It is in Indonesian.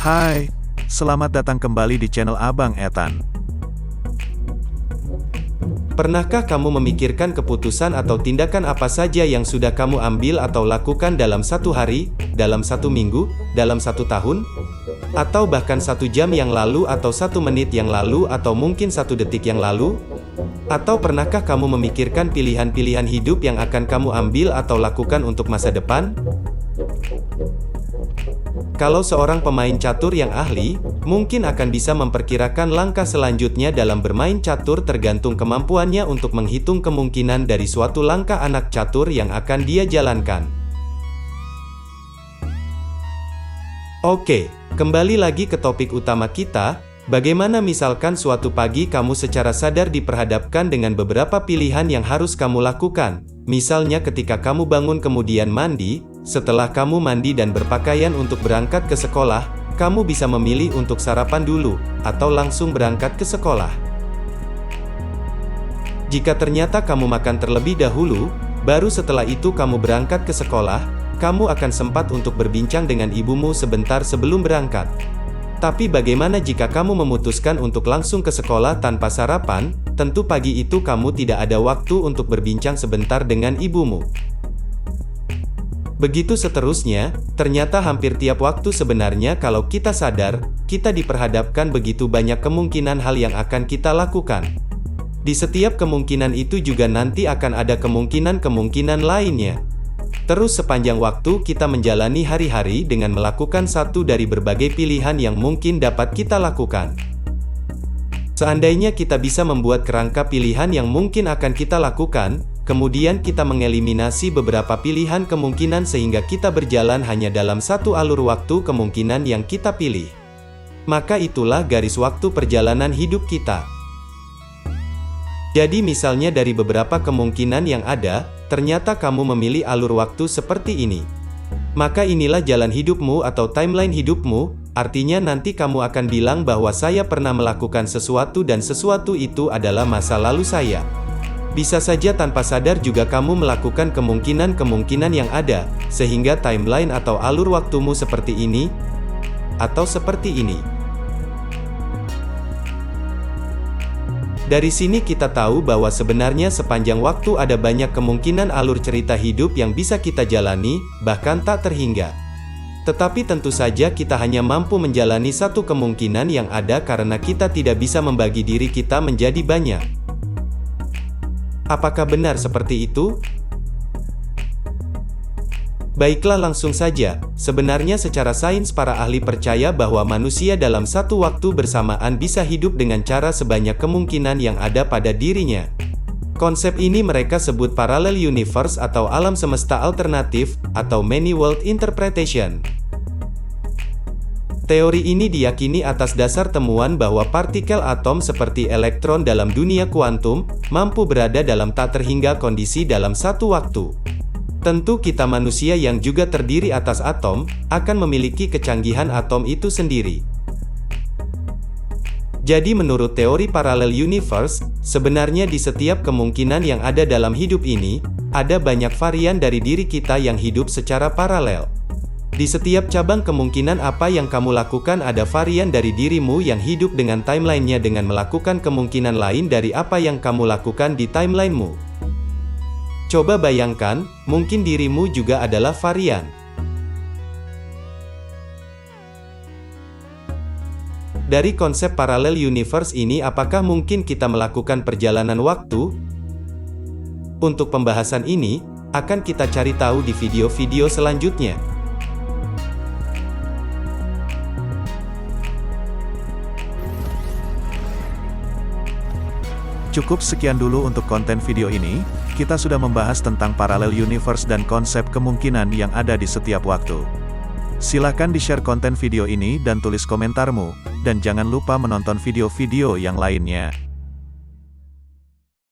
Hai, selamat datang kembali di channel Abang Ethan. Pernahkah kamu memikirkan keputusan atau tindakan apa saja yang sudah kamu ambil atau lakukan dalam satu hari, dalam satu minggu, dalam satu tahun? Atau bahkan 1 jam yang lalu atau 1 menit yang lalu atau mungkin 1 detik yang lalu? Atau pernahkah kamu memikirkan pilihan-pilihan hidup yang akan kamu ambil atau lakukan untuk masa depan? Kalau seorang pemain catur yang ahli, mungkin akan bisa memperkirakan langkah selanjutnya dalam bermain catur tergantung kemampuannya untuk menghitung kemungkinan dari suatu langkah anak catur yang akan dia jalankan. Oke, kembali lagi ke topik utama kita. Bagaimana misalkan suatu pagi kamu secara sadar diperhadapkan dengan beberapa pilihan yang harus kamu lakukan. Misalnya ketika kamu bangun kemudian mandi, setelah kamu mandi dan berpakaian untuk berangkat ke sekolah, kamu bisa memilih untuk sarapan dulu, atau langsung berangkat ke sekolah. Jika ternyata kamu makan terlebih dahulu, baru setelah itu kamu berangkat ke sekolah, kamu akan sempat untuk berbincang dengan ibumu sebentar sebelum berangkat. Tapi bagaimana jika kamu memutuskan untuk langsung ke sekolah tanpa sarapan? Tentu pagi itu kamu tidak ada waktu untuk berbincang sebentar dengan ibumu. Begitu seterusnya, ternyata hampir tiap waktu sebenarnya kalau kita sadar, kita diperhadapkan begitu banyak kemungkinan hal yang akan kita lakukan. Di setiap kemungkinan itu juga nanti akan ada kemungkinan-kemungkinan lainnya. Terus sepanjang waktu kita menjalani hari-hari dengan melakukan satu dari berbagai pilihan yang mungkin dapat kita lakukan. Seandainya kita bisa membuat kerangka pilihan yang mungkin akan kita lakukan, kemudian kita mengeliminasi beberapa pilihan kemungkinan sehingga kita berjalan hanya dalam satu alur waktu kemungkinan yang kita pilih. Maka itulah garis waktu perjalanan hidup kita. Jadi misalnya dari beberapa kemungkinan yang ada, ternyata kamu memilih alur waktu seperti ini. Maka inilah jalan hidupmu atau timeline hidupmu, artinya nanti kamu akan bilang bahwa saya pernah melakukan sesuatu dan sesuatu itu adalah masa lalu saya. Bisa saja tanpa sadar juga kamu melakukan kemungkinan-kemungkinan yang ada, sehingga timeline atau alur waktumu seperti ini, atau seperti ini. Dari sini kita tahu bahwa sebenarnya sepanjang waktu ada banyak kemungkinan alur cerita hidup yang bisa kita jalani, bahkan tak terhingga. Tetapi tentu saja kita hanya mampu menjalani satu kemungkinan yang ada karena kita tidak bisa membagi diri kita menjadi banyak. Apakah benar seperti itu? Baiklah langsung saja, sebenarnya secara sains para ahli percaya bahwa manusia dalam satu waktu bersamaan bisa hidup dengan cara sebanyak kemungkinan yang ada pada dirinya. Konsep ini mereka sebut parallel universe atau alam semesta alternatif, atau many world interpretation. Teori ini diyakini atas dasar temuan bahwa partikel atom seperti elektron dalam dunia kuantum, mampu berada dalam tak terhingga kondisi dalam satu waktu. Tentu kita manusia yang juga terdiri atas atom, akan memiliki kecanggihan atom itu sendiri. Jadi menurut teori parallel universe, sebenarnya di setiap kemungkinan yang ada dalam hidup ini, ada banyak varian dari diri kita yang hidup secara paralel. Di setiap cabang kemungkinan apa yang kamu lakukan ada varian dari dirimu yang hidup dengan timelinenya dengan melakukan kemungkinan lain dari apa yang kamu lakukan di timelinemu. Coba bayangkan, mungkin dirimu juga adalah varian. Dari konsep parallel universe ini apakah mungkin kita melakukan perjalanan waktu? Untuk pembahasan ini, akan kita cari tahu di video-video selanjutnya. Cukup sekian dulu untuk konten video ini. Kita sudah membahas tentang parallel universe dan konsep kemungkinan yang ada di setiap waktu. Silakan di-share konten video ini dan tulis komentarmu, dan jangan lupa menonton video-video yang lainnya.